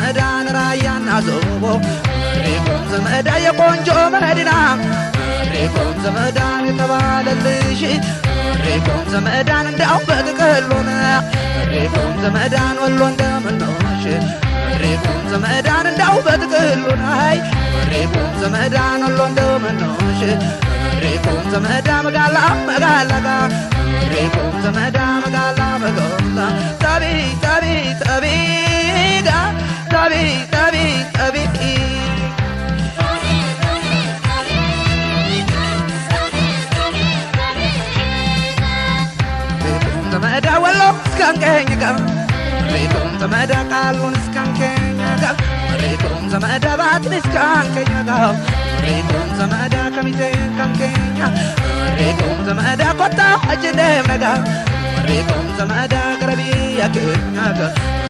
ዘመዳን ራያና ዞቦ ሪኩም ዘመዳ የቆንጆ መዲና ሪኩም ዘመዳን የተባለልሽ ሪኩም ዘመዳን እንዳው በጥቅሉን ሪኩም ዘመዳን ወሎ እንደምንሽ ሪኩም ዘመዳን እንዳው በጥቅሉን አይ ሪኩም ዘመዳን ወሎ እንደምንሽ ሪኩም ዘመዳ መጋላ መጋላጋ ሪኩም ዘመዳ መጋላ መጋላ ታቢ ታቢ ታቢጋ ታቢ ታቢ ታቢ ዘመዳ ወሎ እስካንከኛ ሪኩም ዘመዳ ቃሉን እስካንከኛ ሪኩም ዘመዳ ባትን እስካንከኛ ሪኩም ዘመዳ ከሚቴ ካንከኛ ሪኩም ዘመዳ ኮታ አጅነም ነጋ ሪኩም ዘመዳ ቀረቢ ያከኛ